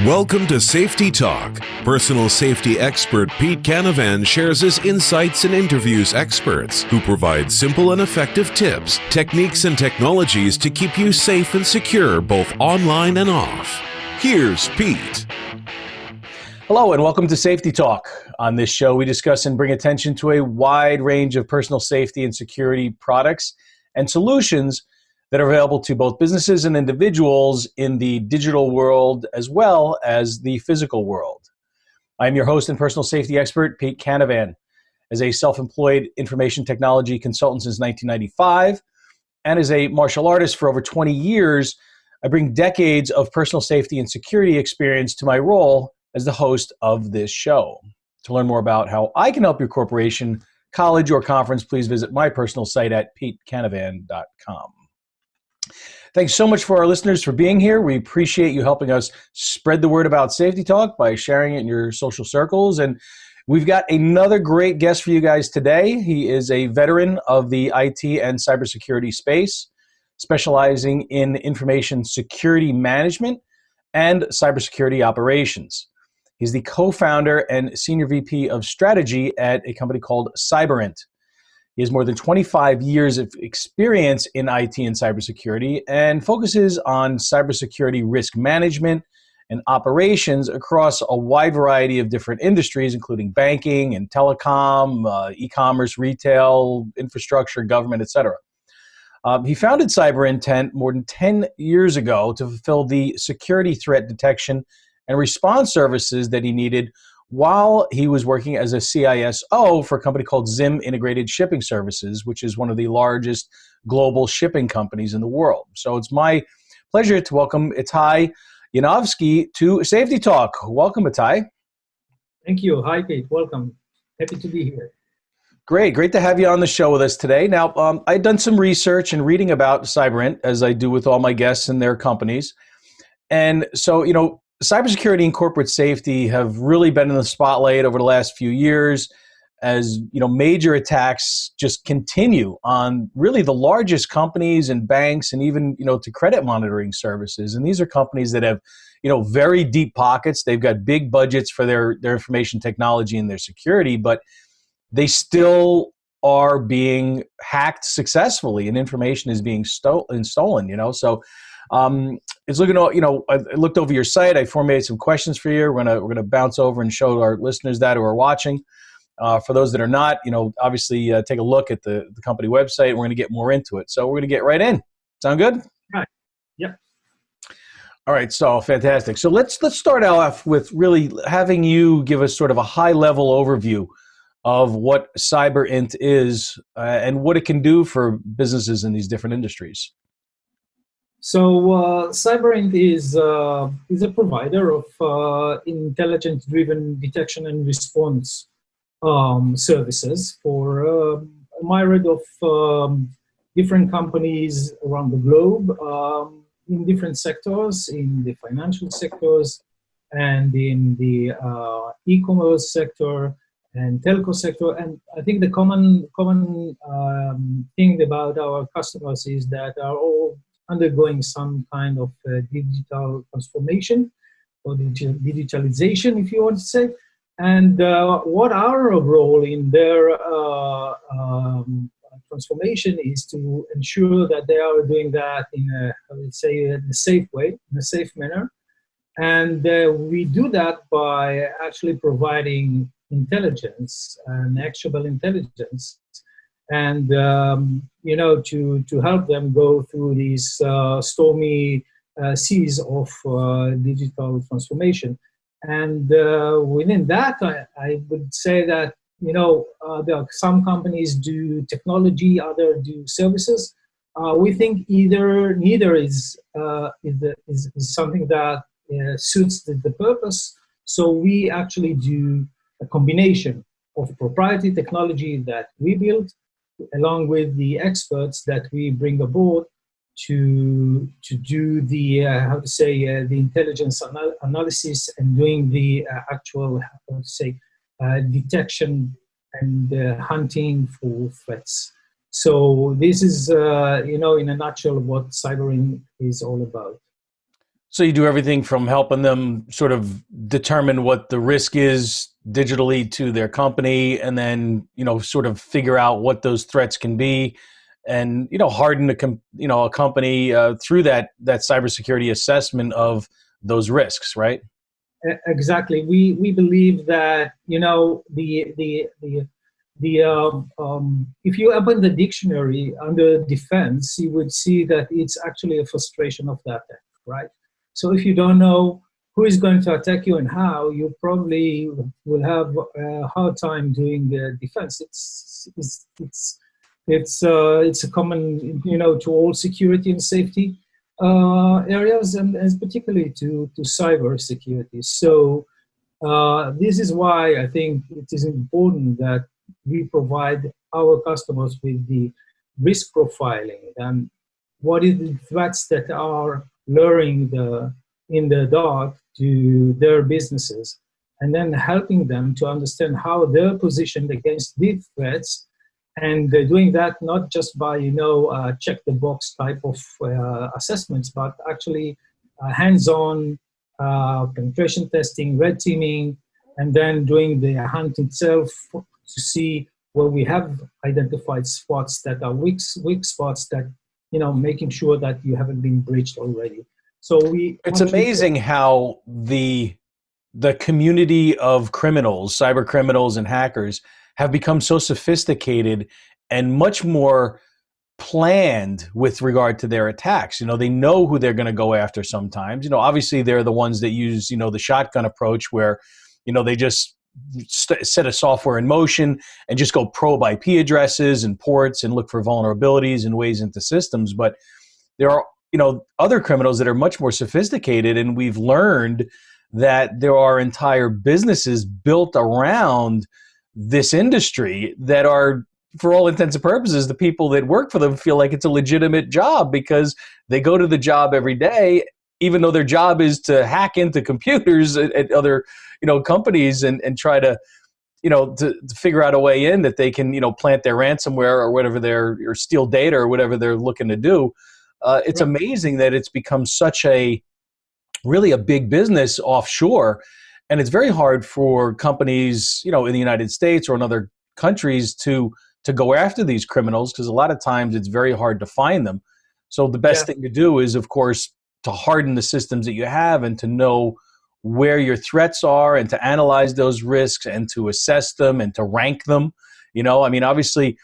Welcome to Safety Talk. Personal safety expert Pete Canavan shares his insights and interviews experts who provide simple and effective tips, techniques, and technologies to keep you safe and secure both online and off. Here's Pete. Hello and welcome to Safety Talk. On this show, we discuss and bring attention to a wide range of personal safety and security products and solutions that are available to both businesses and individuals in the digital world as well as the physical world. I'm your host and personal safety expert, Pete Canavan. As a self-employed information technology consultant since 1995 and as a martial artist for over 20 years, I bring decades of personal safety and security experience to my role as the host of this show. To learn more about how I can help your corporation, college, or conference, please visit my personal site at petecanavan.com. Thanks so much for our listeners for being here. We appreciate you helping us spread the word about Safety Talk by sharing it in your social circles. And we've got another great guest for you guys today. He is a veteran of the IT and cybersecurity space, specializing in information security management and cybersecurity operations. He's the co-founder and senior VP of strategy at a company called CyberINT. He has more than 25 years of experience in IT and cybersecurity and focuses on cybersecurity risk management and operations across a wide variety of different industries, including banking and telecom, e-commerce, retail, infrastructure, government, etc. He founded CyberINT more than 10 years ago to fulfill the security threat detection and response services that he needed while he was working as a CISO for a company called Zim Integrated Shipping Services, which is one of the largest global shipping companies in the world. So it's my pleasure to welcome Itay Yanovksi to Safety Talk. Welcome, Itay. Thank you. Hi, Pete. Welcome. Happy to be here. Great to have you on the show with us today. Now, I've done some research and reading about CyberINT, as I do with all my guests and their companies. And so, cybersecurity and corporate safety have really been in the spotlight over the last few years as, major attacks just continue on really the largest companies and banks and even, to credit monitoring services. And these are companies that have, very deep pockets. They've got big budgets for their information technology and their security, but they still are being hacked successfully and information is being stolen, So it's looking, I looked over your site. I formulated some questions for you. We're gonna bounce over and show our listeners that who are watching. For those that are not, obviously take a look at the company website. And we're gonna get more into it. So we're gonna get right in. Sound good? Right. Yep. All right. So fantastic. So let's start off with really having you give us sort of a high level overview of what CyberINT is and what it can do for businesses in these different industries. So CyberINT is a provider of intelligence-driven detection and response services for a myriad of different companies around the globe in different sectors, in the financial sectors and in the e-commerce sector and telco sector. And I think the common thing about our customers is that are all undergoing some kind of digital transformation or digitalization, if you want to say. And what our role in their transformation is to ensure that they are doing that in a safe way, in a safe manner. And we do that by actually providing intelligence and actionable intelligence and, to help them go through these stormy seas of digital transformation. And within that, I would say that, there are some companies do technology, others do services. We think neither is something that suits the purpose. So we actually do a combination of proprietary technology that we build along with the experts that we bring aboard to do the the intelligence analysis and doing the actual detection and hunting for threats. So this is in a nutshell what CyberINT is all about. So you do everything from helping them sort of determine what the risk is digitally to their company, and then, sort of figure out what those threats can be, and, harden a company through that cybersecurity assessment of those risks, right? Exactly. We believe that if you open the dictionary under defense, you would see that it's actually a frustration of the attack, right? So if you don't know who is going to attack you and how, you probably will have a hard time doing defense. It's a common, to all security and safety areas, and particularly to cybersecurity. So this is why I think it is important that we provide our customers with the risk profiling and what is the threats that are luring in the dark to their businesses, and then helping them to understand how they're positioned against these threats. And doing that not just by, check the box type of assessments, but actually hands-on penetration testing, red teaming, and then doing the hunt itself to see where we have identified spots that are weak spots that, making sure that you haven't been breached already. So it's amazing how the community of criminals, cyber criminals and hackers, have become so sophisticated and much more planned with regard to their attacks. They know who they're going to go after sometimes. Obviously they're the ones that use, the shotgun approach where, they just set a software in motion and just go probe IP addresses and ports and look for vulnerabilities and ways into systems. But there are, other criminals that are much more sophisticated, and we've learned that there are entire businesses built around this industry that are, for all intents and purposes, the people that work for them feel like it's a legitimate job because they go to the job every day, even though their job is to hack into computers at other, companies and try to, to figure out a way in that they can, plant their ransomware or whatever or steal data or whatever they're looking to do. It's amazing that it's become such really a big business offshore. And it's very hard for companies, in the United States or in other countries to go after these criminals, because a lot of times it's very hard to find them. So the best thing to do is, of course, to harden the systems that you have and to know where your threats are and to analyze those risks and to assess them and to rank them. Obviously,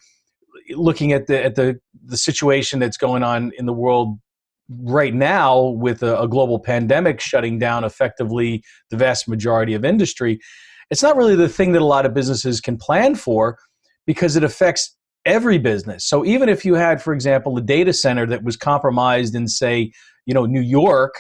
looking at the situation that's going on in the world right now with a global pandemic shutting down effectively the vast majority of industry, it's not really the thing that a lot of businesses can plan for, because it affects every business. So even if you had, for example, a data center that was compromised in, say, New York,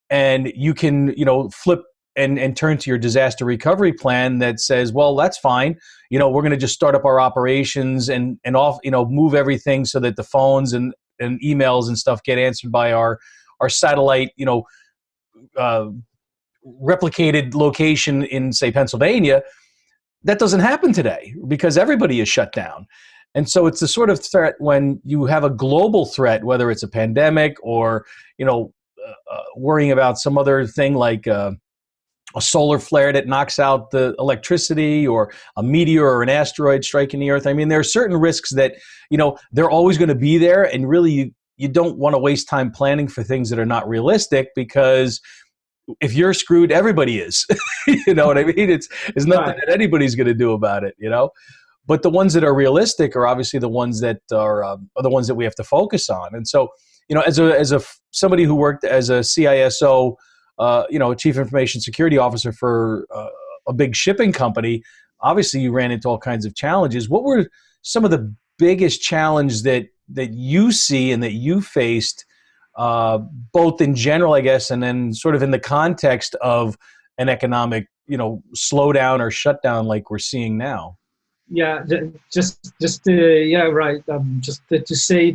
and you can, flip and turn to your disaster recovery plan that says, well, that's fine. We're going to just start up our operations and move everything so that the phones and emails and stuff get answered by our satellite, replicated location in, say, Pennsylvania. That doesn't happen today because everybody is shut down. And so it's the sort of threat when you have a global threat, whether it's a pandemic or, worrying about some other thing like a solar flare that knocks out the electricity, or a meteor or an asteroid striking the Earth. There are certain risks that, they're always going to be there. And really, you don't want to waste time planning for things that are not realistic, because if you're screwed, everybody is. You know what I mean? It's nothing that anybody's going to do about it, But the ones that are realistic are obviously the ones that are the ones that we have to focus on. And so, as somebody who worked as a CISO, Chief Information Security Officer for a big shipping company, obviously you ran into all kinds of challenges. What were some of the biggest challenges that you see and that you faced, both in general, I guess, and then sort of in the context of an economic, slowdown or shutdown like we're seeing now? Yeah, just right. Just to say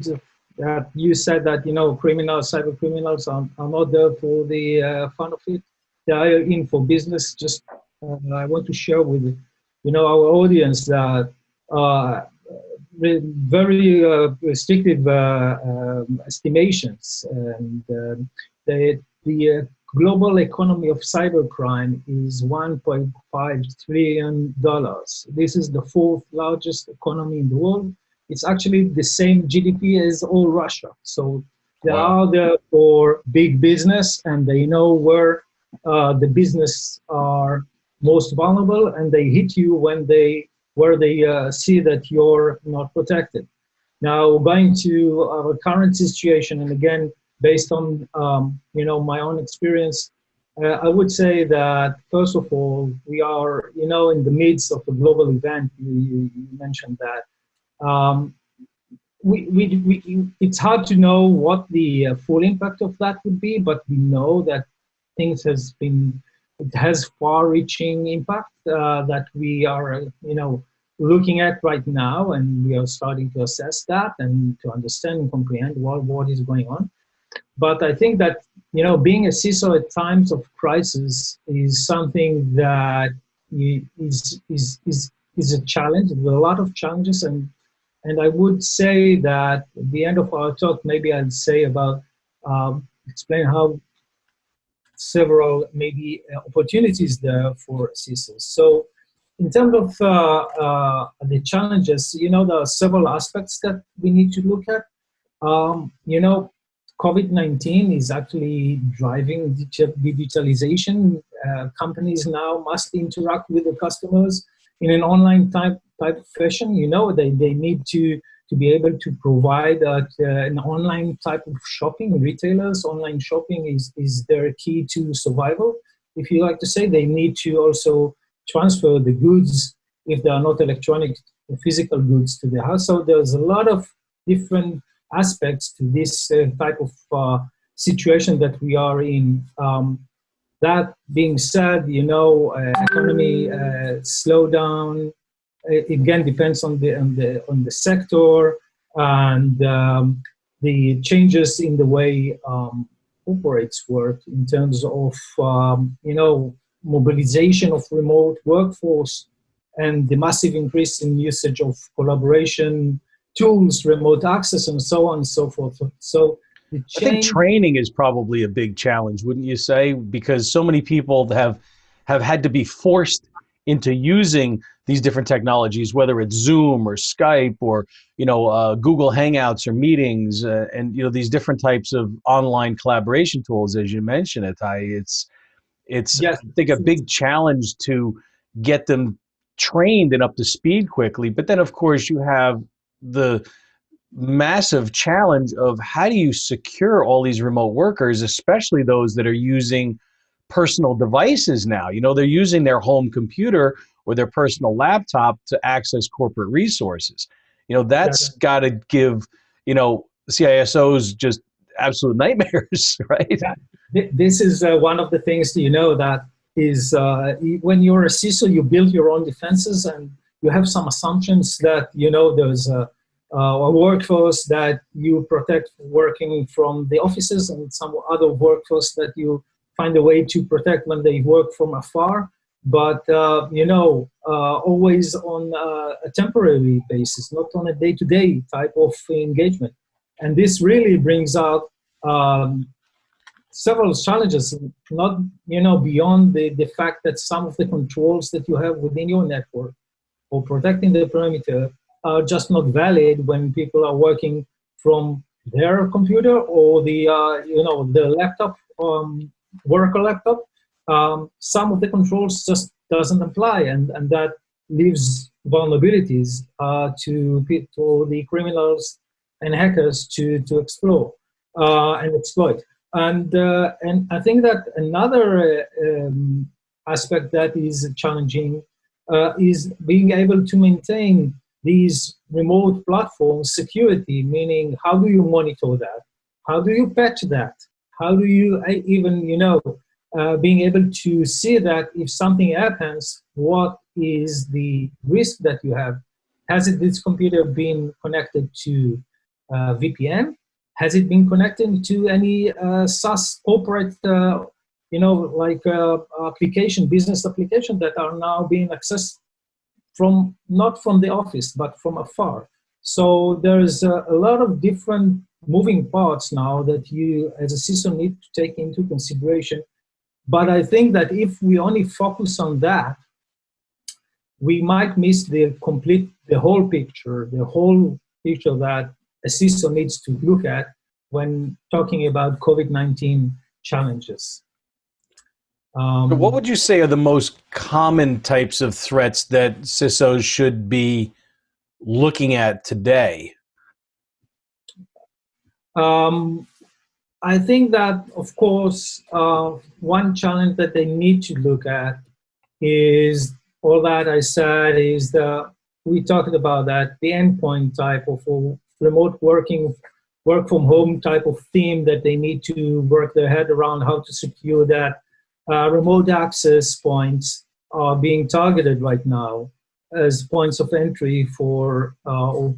that you said that cyber criminals are not there for the fun of it. They are in for business. Just I want to share with our audience that very restrictive estimations, and the global economy of cybercrime is $1.5 trillion. This is the fourth largest economy in the world. It's actually the same GDP as all Russia. So they are there for big business, and they know where the business are most vulnerable, and they hit you where they see that you're not protected. Now, going to our current situation, and again, based on my own experience, I would say that first of all, we are in the midst of a global event. You mentioned that. It's hard to know what the full impact of that would be, but we know that it has far-reaching impact that we are looking at right now, and we are starting to assess that and to understand and comprehend what is going on. But I think that being a CISO at times of crisis is something that is a challenge. There's a lot of challenges, and I would say that at the end of our talk, maybe I'll say about explain how several maybe opportunities there for CISOs. So in terms of the challenges, there are several aspects that we need to look at. COVID-19 is actually driving digitalization. Companies now must interact with the customers in an online type of fashion. They need to be able to provide an online type of shopping. Retailers, online shopping is their key to survival. If you like to say, they need to also transfer the goods, if they are not electronic, physical goods, to the house. So there's a lot of different aspects to this type of situation that we are in. That being said, economy slowdown. Again, depends on the sector and the changes in the way corporates work in terms of mobilization of remote workforce and the massive increase in usage of collaboration tools, remote access, and so on and so forth. So I think training is probably a big challenge, wouldn't you say? Because so many people have had to be forced into using these different technologies, whether it's Zoom or Skype or Google Hangouts or meetings, and these different types of online collaboration tools, as you mentioned, Itay. It's yes. I think a big challenge to get them trained and up to speed quickly. But then, of course, you have the massive challenge of how do you secure all these remote workers, especially those that are using personal devices now. They're using their home computer or their personal laptop to access corporate resources. That's got to give, CISOs just absolute nightmares, right? This is one of the things, that is when you're a CISO, you build your own defenses, and you have some assumptions that, there's a workforce that you protect working from the offices, and some other workforce that you find a way to protect when they work from afar, but always on a temporary basis, not on a day-to-day type of engagement. And this really brings out several challenges, not beyond the fact that some of the controls that you have within your network for protecting the perimeter are just not valid when people are working from their computer or the laptop, worker laptop. Some of the controls just doesn't apply, and that leaves vulnerabilities to the criminals and hackers to explore and exploit. And I think that another aspect that is challenging is being able to maintain these remote platforms security, meaning how do you monitor that? How do you patch that? How do you even, being able to see that if something happens, what is the risk that you have? Has this computer been connected to VPN? Has it been connected to any SaaS corporate, application, business application that are now being accessed not from the office, but from afar? So there's a lot of different moving parts now that you, as a CISO, need to take into consideration. But I think that if we only focus on that, we might miss the whole picture that a CISO needs to look at when talking about COVID-19 challenges. So what would you say are the most common types of threats that CISOs should be looking at today? I think that, of course, one challenge that they need to look at is all that I said is we talked about that, the endpoint type of remote working, work from home type of theme that they need to work their head around how to secure that. Remote access points are being targeted right now as points of entry or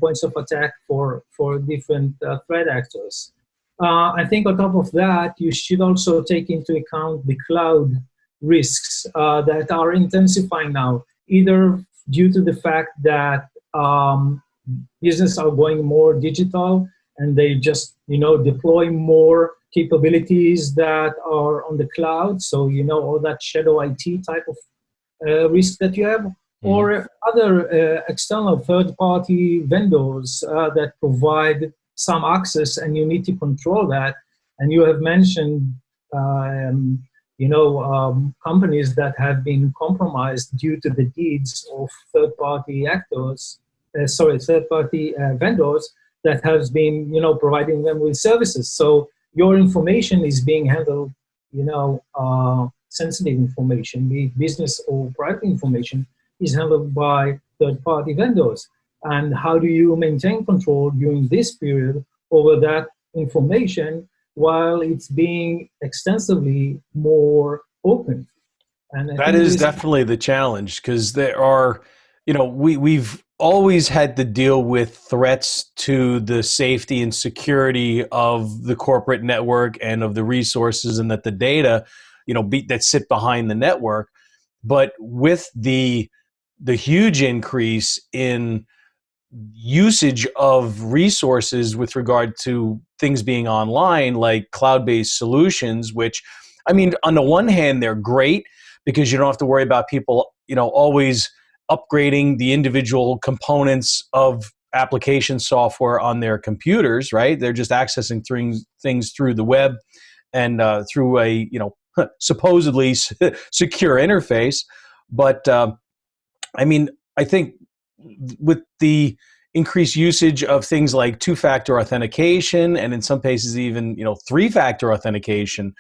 points of attack for different threat actors. I think on top of that, you should also take into account the cloud risks that are intensifying now, either due to the fact that businesses are going more digital and they just, deploy more capabilities that are on the cloud. So, all that shadow IT type of risk that you have, or other external third-party vendors that provide some access, and you need to control that. And you have mentioned, companies that have been compromised due to the deeds of third-party vendors that has been, providing them with services. So your information is being handled, sensitive information, be it business or private information, is handled by third-party vendors. And how do you maintain control during this period over that information while it's being extensively more open? And that is definitely the challenge, because there are, we've always had to deal with threats to the safety and security of the corporate network and of the resources and that the data, that sit behind the network. But with the huge increase in usage of resources with regard to things being online, like cloud-based solutions, which, on the one hand, they're great because you don't have to worry about people, always upgrading the individual components of application software on their computers, right? They're just accessing things through the web and through a, supposedly secure interface. But I think with the increased usage of things like two-factor authentication, and in some cases even, three-factor authentication,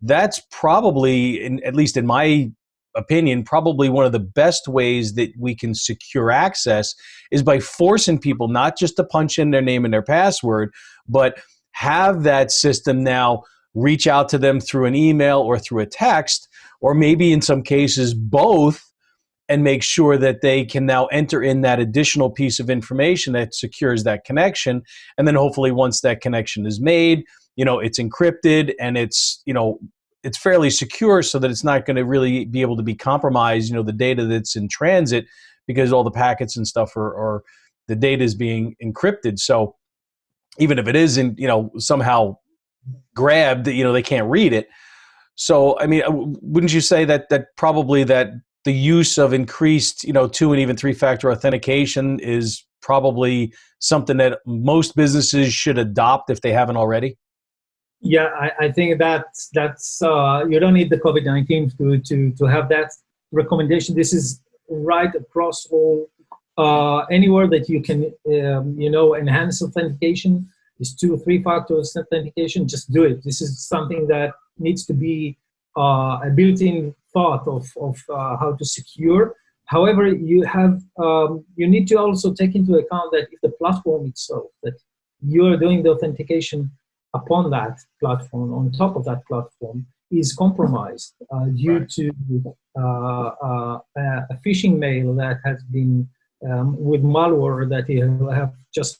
that's probably, at least in my opinion, probably one of the best ways that we can secure access is by forcing people not just to punch in their name and their password, but have that system now reach out to them through an email or through a text, or maybe in some cases both, and make sure that they can now enter in that additional piece of information that secures that connection. And then hopefully once that connection is made, it's encrypted and it's fairly secure, so that it's not going to really be able to be compromised, the data that's in transit, because all the packets and stuff are the data is being encrypted. So even if it isn't, somehow grabbed, they can't read it. So, wouldn't you say that probably that the use of increased, 2 and even 3-factor authentication is probably something that most businesses should adopt if they haven't already? Yeah, I think that's you don't need the COVID-19 to have that recommendation. This is right across all, anywhere that you can, enhance authentication, is 2 or 3-factor authentication, just do it. This is something that needs to be a built-in thought of how to secure. However, you need to also take into account that if the platform itself, that you are doing the authentication upon that platform, on top of that platform, is compromised due to a phishing mail that has been with malware that you have just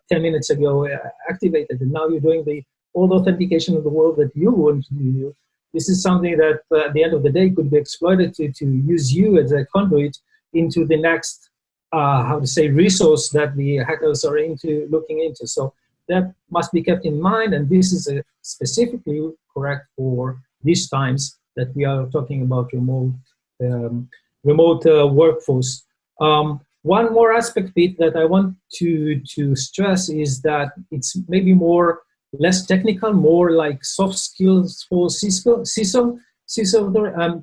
10 minutes ago activated, and now you're doing all the authentication of the world that you want to do. This is something that at the end of the day could be exploited to use you as a conduit into the next, resource that the hackers are looking into. So that must be kept in mind, and this is specifically correct for these times that we are talking about remote workforce. One more aspect, Pete, that I want to stress is that it's maybe less technical, more like soft skills for CISO.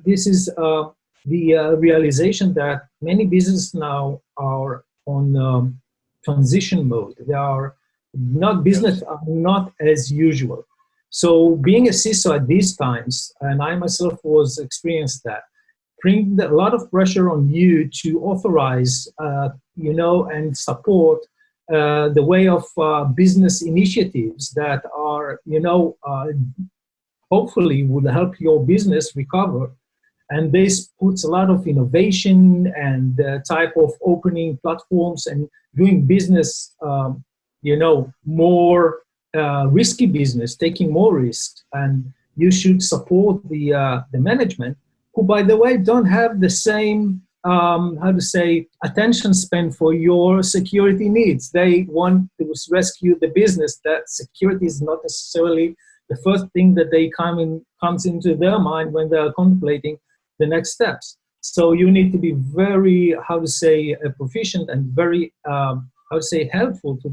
This is the realization that many businesses now are on transition mode. They are not business, are not as usual. So being a CISO at these times, and I myself was experienced that, bring a lot of pressure on you to authorize, and support the way of business initiatives that are, hopefully would help your business recover. And this puts a lot of innovation and type of opening platforms and doing business, more risky business, taking more risks. And you should support the management, who, by the way, don't have the same, attention span for your security needs. They want to rescue the business. That security is not necessarily the first thing that comes into their mind when they are contemplating the next steps. So you need to be very, proficient and very, helpful to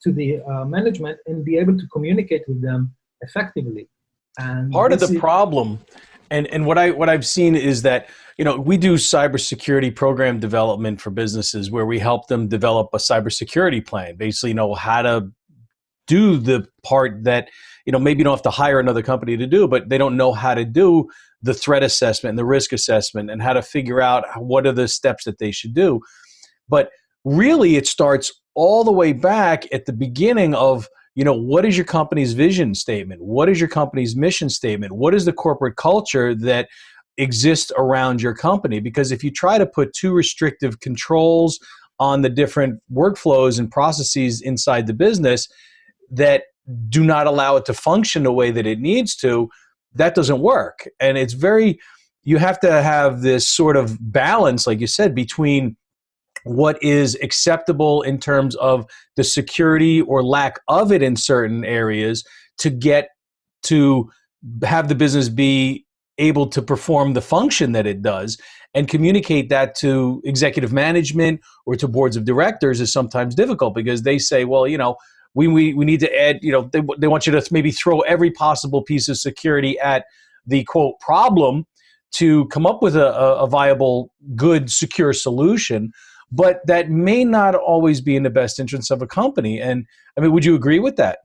the management and be able to communicate with them effectively. And part of the problem, and what I've seen is that, we do cybersecurity program development for businesses where we help them develop a cybersecurity plan, basically know how to do the part that, maybe you don't have to hire another company to do, but they don't know how to do the threat assessment and the risk assessment and how to figure out what are the steps that they should do. But really it starts all the way back at the beginning of, what is your company's vision statement? What is your company's mission statement? What is the corporate culture that exists around your company? Because if you try to put too restrictive controls on the different workflows and processes inside the business that do not allow it to function the way that it needs to, that doesn't work. And you have to have this sort of balance, like you said, between what is acceptable in terms of the security or lack of it in certain areas to get to have the business be able to perform the function that it does, and communicate that to executive management or to boards of directors is sometimes difficult because they say, well, we need to add, they want you to maybe throw every possible piece of security at the quote problem to come up with a viable, good, secure solution. But that may not always be in the best interest of a company. And would you agree with that?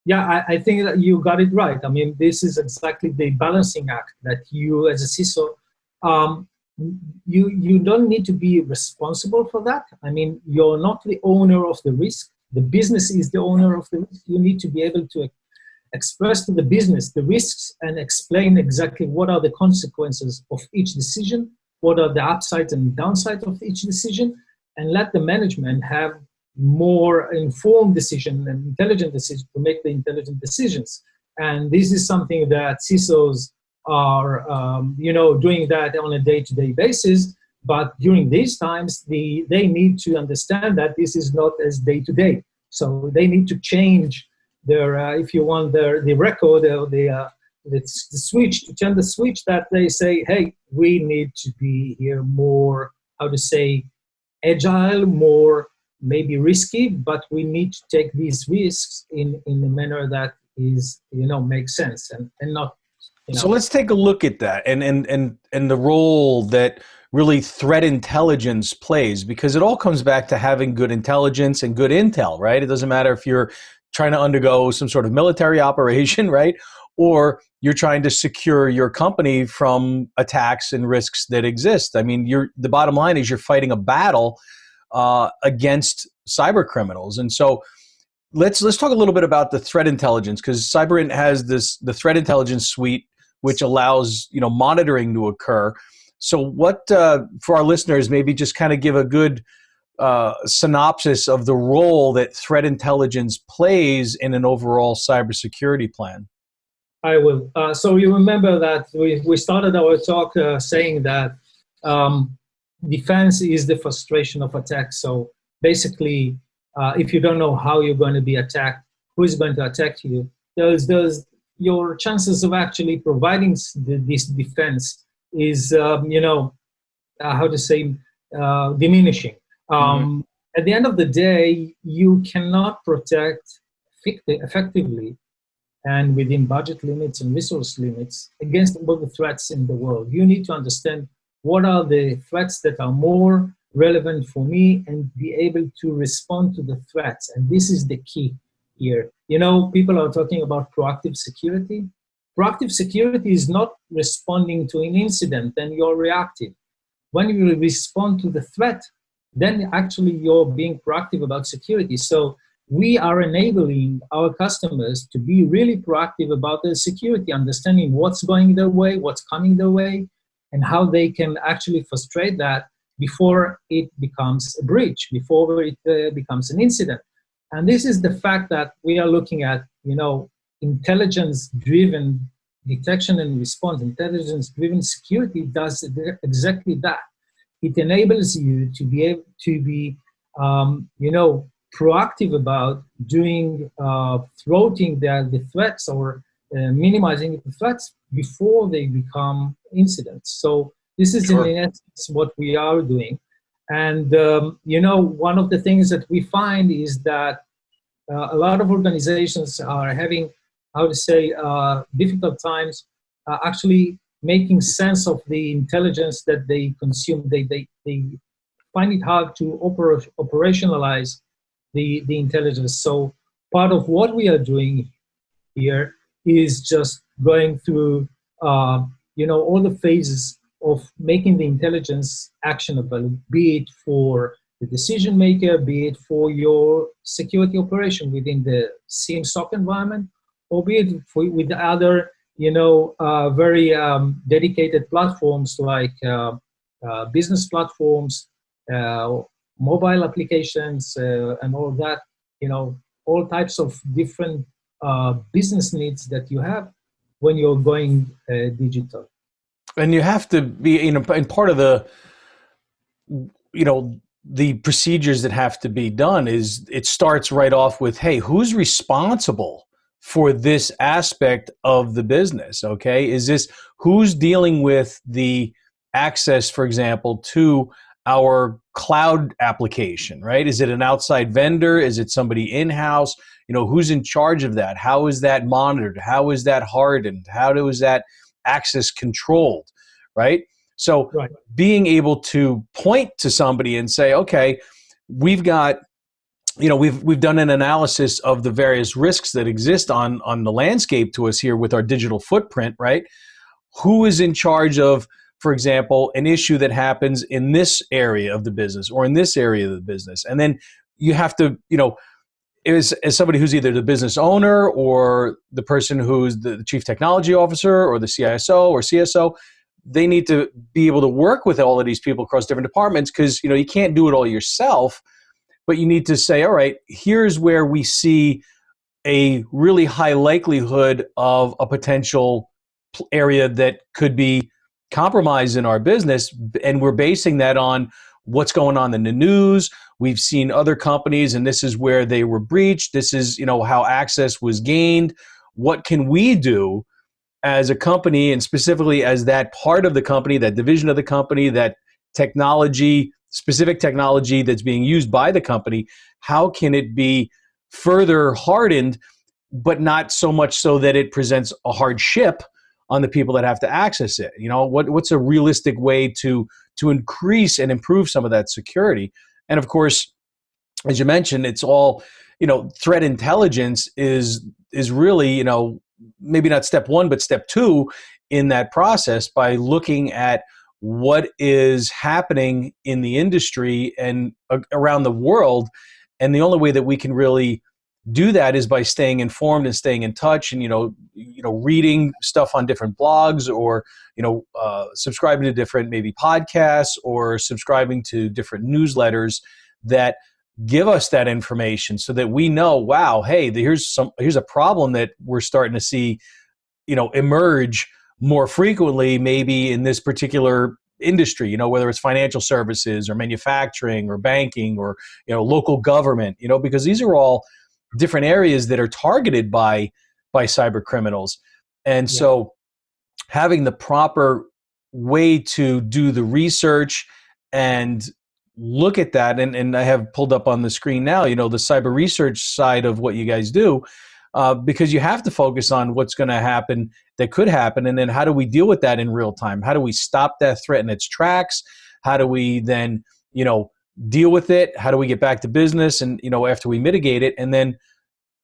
Yeah, I think that you got it right. This is exactly the balancing act that you, as a CISO, you don't need to be responsible for that. You're not the owner of the risk. The business is the owner of the risk. You need to be able to express to the business the risks and explain exactly what are the consequences of each decision, what are the upsides and downsides of each decision, and let the management have more informed decision and intelligent decision to make the intelligent decisions. And this is something that CISOs are, doing that on a day-to-day basis. But during these times, they need to understand that this is not as day-to-day. So they need to change their, if you want, the record or the switch, to turn the switch that they say, hey, we need to be here more, agile, more maybe risky, but we need to take these risks in a manner that is, makes sense and not. So let's take a look at that and the role that really threat intelligence plays, because it all comes back to having good intelligence and good intel, right? It doesn't matter if you're trying to undergo some sort of military operation, right? Or you're trying to secure your company from attacks and risks that exist. The bottom line is you're fighting a battle against cyber criminals. And so let's talk a little bit about the threat intelligence, because cyberINT has the threat intelligence suite, which allows monitoring to occur. So what, for our listeners, maybe just kind of give a good synopsis of the role that threat intelligence plays in an overall cybersecurity plan. I will. So you remember that we started our talk saying that defense is the frustration of attack. So basically, if you don't know how you're going to be attacked, who is going to attack you, your chances of actually providing this defense is, how to say, diminishing. At the end of the day, you cannot protect effectively and within budget limits and resource limits against all the threats in the world. You need to understand what are the threats that are more relevant for me and be able to respond to the threats. And this is the key here. People are talking about proactive security. Proactive security is not responding to an incident, then you're reactive. When you respond to the threat, then actually you're being proactive about security. So we are enabling our customers to be really proactive about their security, understanding what's going their way, what's coming their way, and how they can actually frustrate that before it becomes a breach, before it becomes an incident. And this is the fact that we are looking at, intelligence-driven detection and response. Intelligence-driven security does exactly that. It enables you to be able to be, proactive about doing, thwarting the threats or minimizing the threats before they become incidents. So this is in essence what we are doing. And, one of the things that we find is that a lot of organizations are having, difficult times actually making sense of the intelligence that they consume. They find it hard to operationalize the intelligence. So part of what we are doing here is just going through, all the phases of making the intelligence actionable, be it for the decision maker, be it for your security operation within the SIEM SOC environment, or be it with other, very dedicated platforms like business platforms, mobile applications, and all that, all types of different business needs that you have when you're going digital. And you have to be, and part of the procedures that have to be done is it starts right off with, hey, who's responsible for this aspect of the business? Okay. Is this who's dealing with the access, for example, to our cloud application, right? Is it an outside vendor? Is it somebody in-house? Who's in charge of that? How is that monitored? How is that hardened? How is that access controlled, right? So being able to point to somebody and say, okay, we've got, we've done an analysis of the various risks that exist on the landscape to us here with our digital footprint, right? Who is in charge of, for example, an issue that happens in this area of the business or in this area of the business? And then you have to, as somebody who's either the business owner or the person who's the chief technology officer or the CISO or CSO, they need to be able to work with all of these people across different departments because, you can't do it all yourself, but you need to say, all right, here's where we see a really high likelihood of a potential area that could be compromised in our business, and we're basing that on what's going on in the news. We've seen other companies, and this is where they were breached. This is, how access was gained. What can we do as a company, and specifically as that part of the company, that division of the company, that technology, specific technology that's being used by the company? How can it be further hardened, but not so much so that it presents a hardship on the people that have to access it? What's a realistic way to increase and improve some of that security? And of course, as you mentioned, it's all, threat intelligence is really, maybe not step one, but step two in that process by looking at what is happening in the industry and around the world. And the only way that we can really do that is by staying informed and staying in touch and, reading stuff on different blogs or, subscribing to different maybe podcasts or subscribing to different newsletters that give us that information so that we know, wow, hey, here's a problem that we're starting to see, emerge more frequently, maybe in this particular industry, whether it's financial services or manufacturing or banking or, local government, because these are all different areas that are targeted by cyber criminals. And so having the proper way to do the research and look at that, and I have pulled up on the screen now, the cyber research side of what you guys do, because you have to focus on what's going to happen, that could happen, and then how do we deal with that in real time? How do we stop that threat in its tracks? How do we then, deal with it? How do we get back to business and, after we mitigate it, and then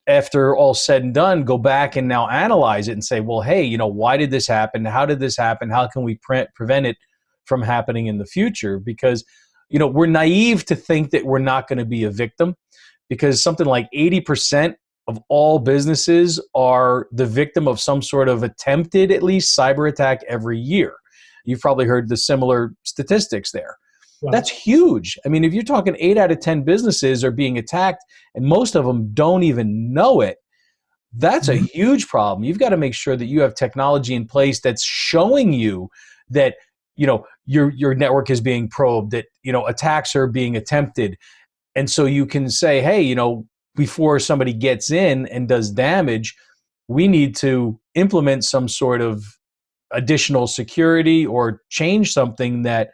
after all said and done, go back and now analyze it and say, well, hey, why did this happen? How did this happen? How can we prevent it from happening in the future? Because, we're naive to think that we're not going to be a victim, because something like 80% of all businesses are the victim of some sort of attempted, at least, cyber attack every year. You've probably heard the similar statistics there. Right. That's huge. I mean, if you're talking 8 out of 10 businesses are being attacked and most of them don't even know it, that's a huge problem. You've got to make sure that you have technology in place that's showing you that, your network is being probed, that, attacks are being attempted. And so you can say, hey, before somebody gets in and does damage, we need to implement some sort of additional security or change something that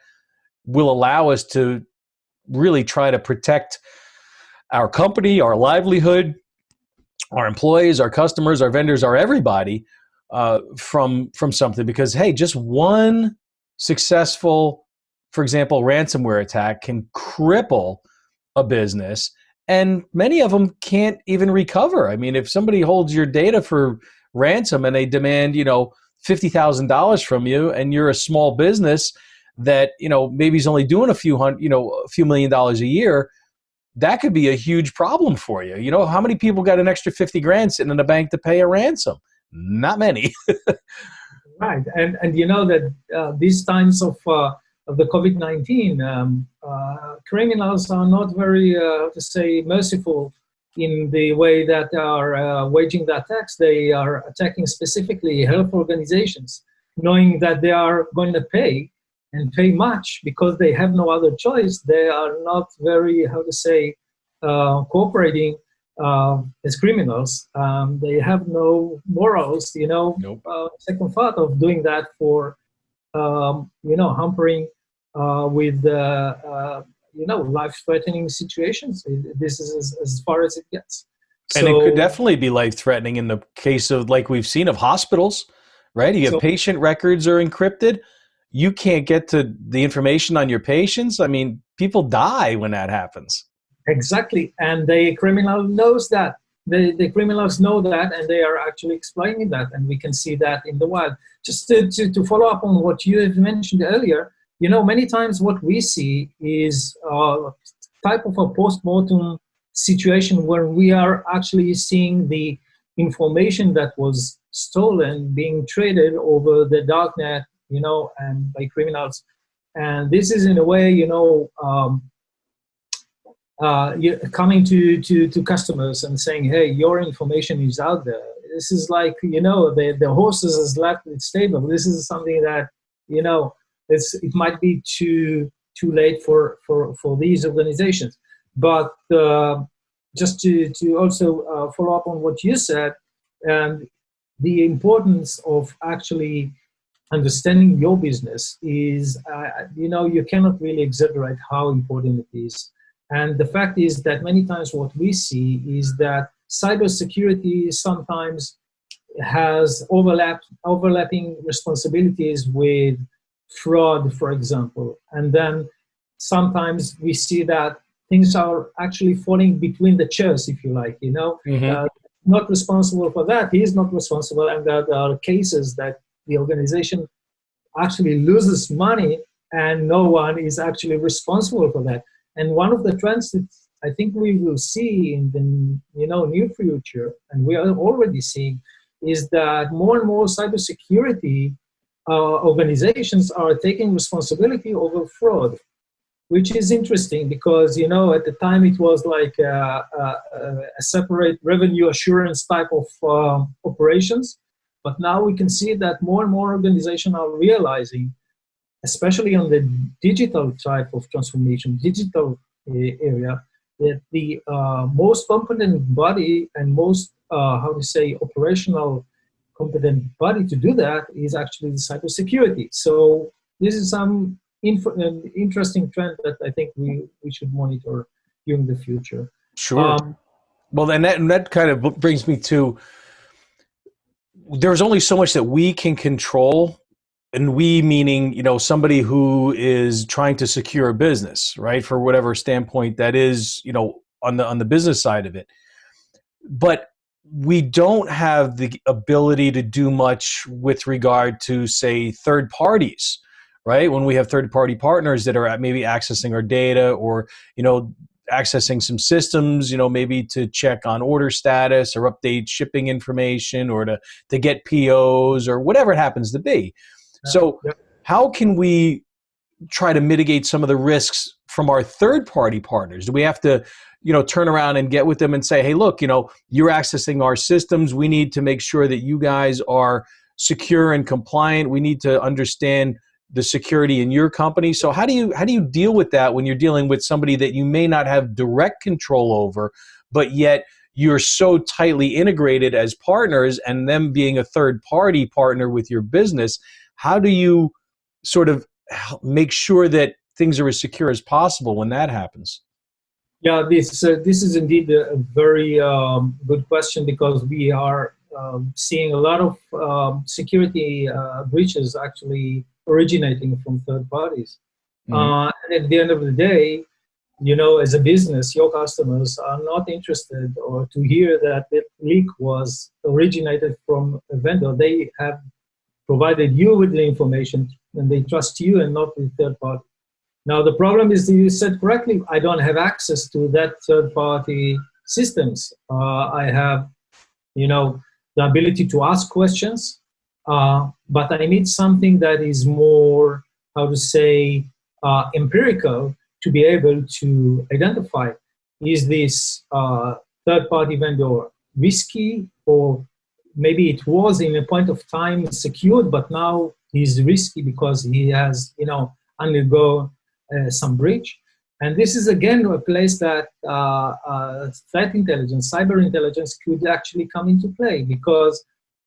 will allow us to really try to protect our company, our livelihood, our employees, our customers, our vendors, our everybody from something. Because, hey, just one successful, for example, ransomware attack can cripple a business, and many of them can't even recover. I mean, if somebody holds your data for ransom and they demand, $50,000 from you, and you're a small business that, maybe is only doing a few $1 million a year, that could be a huge problem for you. How many people got an extra 50 grand sitting in the bank to pay a ransom? Not many. Right. And that these times of the COVID-19, criminals are not very, merciful in the way that they are waging the attacks. They are attacking specifically health organizations, knowing that they are going to pay and pay much because they have no other choice. They are not very, cooperating as criminals. They have no morals, Nope. Second thought of doing that for, hampering with, life-threatening situations. This is as far as it gets. And it could definitely be life-threatening in the case of, like we've seen, of hospitals, right? You get patient records are encrypted. You can't get to the information on your patients. I mean, people die when that happens. Exactly. And the criminal knows that. The criminals know that, and they are actually exploiting that. And we can see that in the wild. Just to follow up on what you have mentioned earlier, many times what we see is a type of a post-mortem situation where we are actually seeing the information that was stolen being traded over the darknet, and by criminals. And this is in a way, you're coming to customers and saying, hey, your information is out there. This is like, the horses has left the stable. This is something that, it might be too late for these organizations. But just to also follow up on what you said, and the importance of actually understanding your business is, you cannot really exaggerate how important it is. And the fact is that many times what we see is that cybersecurity sometimes has overlapping responsibilities with fraud, for example. And then sometimes we see that things are actually falling between the chairs, if you like, not responsible for that. He is not responsible. And there are cases that the organization actually loses money and no one is actually responsible for that. And one of the trends that I think we will see in the near future, and we are already seeing, is that more and more cybersecurity organizations are taking responsibility over fraud, which is interesting because, at the time it was like a separate revenue assurance type of operations. But now we can see that more and more organizations are realizing, especially on the digital type of transformation, digital area, that the most competent body and most, how to say, operational competent body to do that is actually the cybersecurity. So this is some interesting trend that I think we should monitor during the future. Sure. Well, then that kind of brings me to, there's only so much that we can control, and we meaning, you know, somebody who is trying to secure a business, right? For whatever standpoint that is, you know, on the business side of it. But we don't have the ability to do much with regard to, say, third parties, right? When we have third-party partners that are maybe accessing our data, or, you know, accessing some systems, you know, maybe to check on order status or update shipping information, or to get POs or whatever it happens to be. So how can we try to mitigate some of the risks from our third-party partners? Do we have to, you know, turn around and get with them and say, hey, look, you know, you're accessing our systems. We need to make sure that you guys are secure and compliant. We need to understand the security in your company. So how do you deal with that when you're dealing with somebody that you may not have direct control over, but yet you're so tightly integrated as partners, and them being a third-party partner with your business? How do you sort of make sure that things are as secure as possible when that happens? Yeah, this is indeed a very good question, because we are seeing a lot of security breaches actually originating from third parties. And at the end of the day, you know, as a business, your customers are not interested or to hear that the leak was originated from a vendor. They have provided you with the information, and they trust you and not the third party. Now, the problem is, you said correctly, I don't have access to that third-party systems. I have, you know, the ability to ask questions, but I need something that is more, how to say, empirical, to be able to identify, is this third-party vendor risky, or maybe it was in a point of time secured, but now he's risky because he has, you know, undergone some breach. And this is, again, a place that threat intelligence, cyber intelligence could actually come into play, because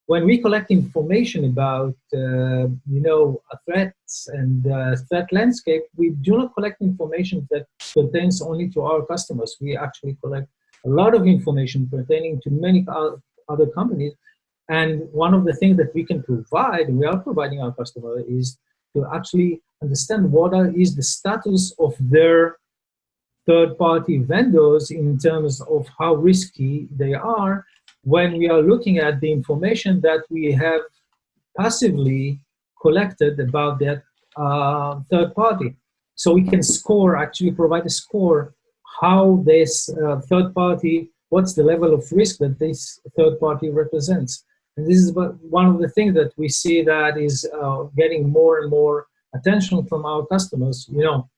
when we collect information about, you know, threats and threat landscape, we do not collect information that pertains only to our customers. We actually collect a lot of information pertaining to many other companies. And one of the things that we can provide, and we are providing our customer, is to actually understand what is the status of their third-party vendors in terms of how risky they are, when we are looking at the information that we have passively collected about that third party. So we can score, actually provide a score, how this third party, what's the level of risk that this third party represents. And this is one of the things that we see that is getting more and more attention from our customers, you know,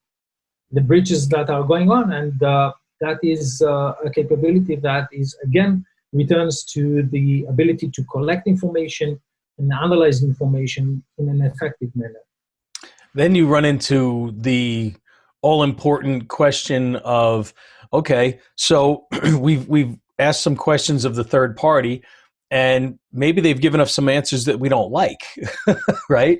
the breaches that are going on. And that is a capability that is, again, returns to the ability to collect information and analyze information in an effective manner. Then you run into the all-important question of, okay, so we've asked some questions of the third party, and maybe they've given us some answers that we don't like, right?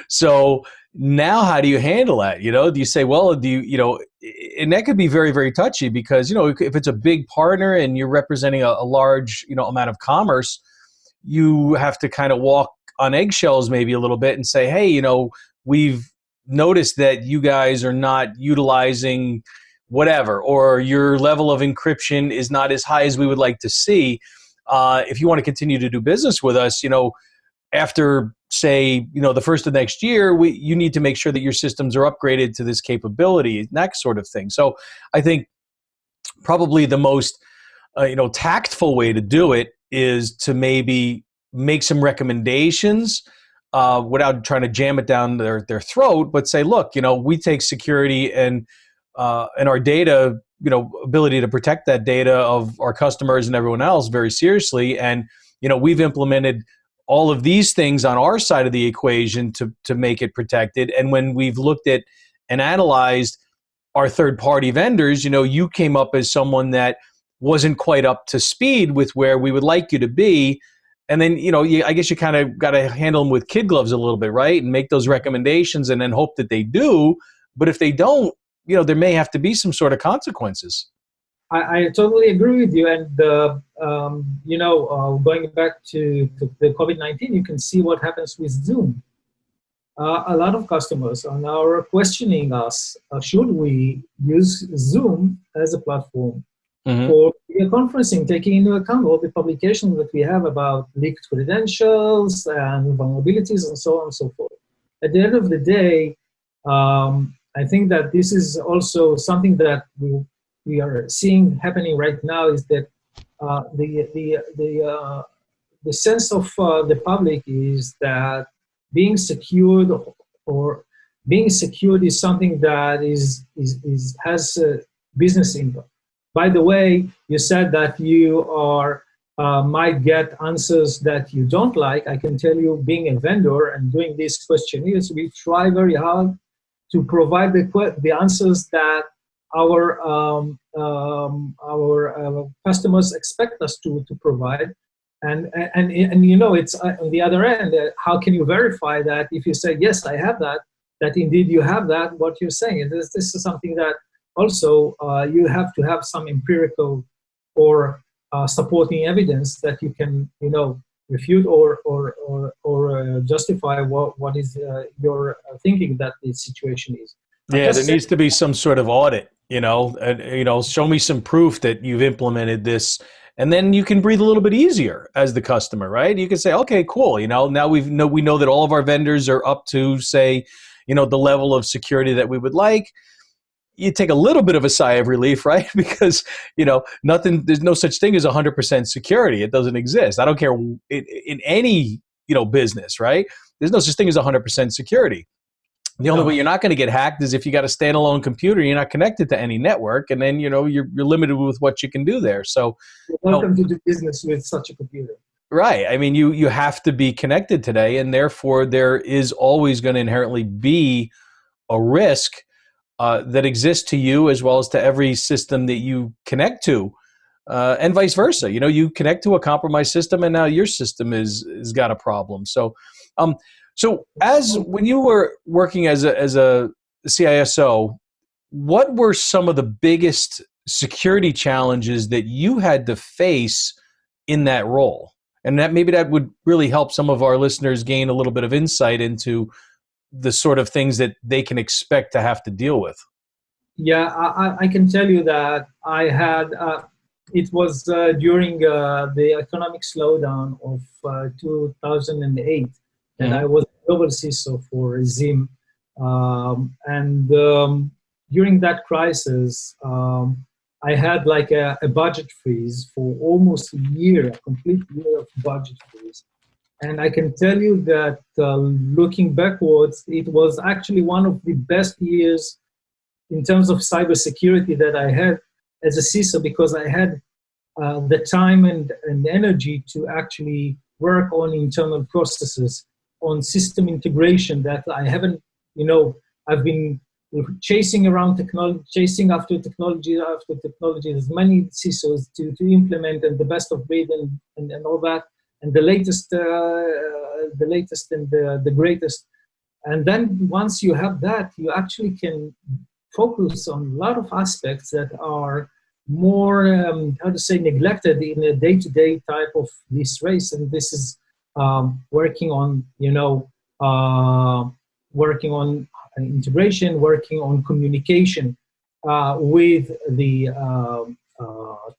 So now how do you handle that? You know, do you say, well, you know, and that could be very, very touchy, because, you know, if it's a big partner and you're representing a large, you know, amount of commerce, you have to kind of walk on eggshells maybe a little bit and say, hey, you know, we've noticed that you guys are not utilizing whatever, or your level of encryption is not as high as we would like to see. If you want to continue to do business with us, you know, after, say, you know, the first of next year, you need to make sure that your systems are upgraded to this capability, that sort of thing. So I think probably the most, you know, tactful way to do it is to maybe make some recommendations without trying to jam it down their throat, but say, look, you know, we take security and our data, you know, ability to protect that data of our customers and everyone else very seriously. And, you know, we've implemented all of these things on our side of the equation to make it protected. And when we've looked at and analyzed our third-party vendors, you came up as someone that wasn't quite up to speed with where we would like you to be. And then, I guess you kind of got to handle them with kid gloves a little bit, right? And make those recommendations and then hope that they do. But if they don't, there may have to be some sort of consequences. I totally agree with you. And, going back to the COVID-19, you can see what happens with Zoom. A lot of customers are now questioning us, should we use Zoom as a platform for video conferencing, taking into account all the publications that we have about leaked credentials and vulnerabilities and so on and so forth. At the end of the day, I think that this is also something that we are seeing happening right now, is that the sense of the public is that being secured is something that has business impact. By the way, you said that you might get answers that you don't like. I can tell you, being a vendor and doing these questionnaires, we try very hard to provide the answers that our customers expect us to provide. And it's on the other end, how can you verify that if you say, yes, I have that indeed you have that, what you're saying? This is something that also you have to have some empirical or supporting evidence that you can, refute or justify what is your thinking that the situation is. Yeah, there needs to be some sort of audit, show me some proof that you've implemented this. And then you can breathe a little bit easier as the customer, right? You can say, okay, cool. Now we know that all of our vendors are up to, say, the level of security that we would like. You take a little bit of a sigh of relief, right? Because, there's no such thing as 100% security. It doesn't exist. I don't care in any, business, right? There's no such thing as 100% security. The only way you're not going to get hacked is if you got a standalone computer, you're not connected to any network, and then you're limited with what you can do there. So, welcome to do business with such a computer. Right. I mean, you have to be connected today, and therefore there is always going to inherently be a risk that exists to you as well as to every system that you connect to, and vice versa. You connect to a compromised system, and now your system is got a problem. So. So when you were working as a CISO, what were some of the biggest security challenges that you had to face in that role? And that would really help some of our listeners gain a little bit of insight into the sort of things that they can expect to have to deal with. Yeah, I can tell you that I had, it was during the economic slowdown of 2008. And I was global CISO for Zim. During that crisis, I had like a budget freeze for almost a year, a complete year of budget freeze. And I can tell you that looking backwards, it was actually one of the best years in terms of cybersecurity that I had as a CISO, because I had the time and energy to actually work on internal processes, on system integration that I haven't, I've been chasing around technology, chasing after technology, as many CISOs to implement, and the best of breed and all that, and the latest and the greatest. And then once you have that, you actually can focus on a lot of aspects that are more, neglected in a day-to-day type of this race. And this is working on integration, working on communication with the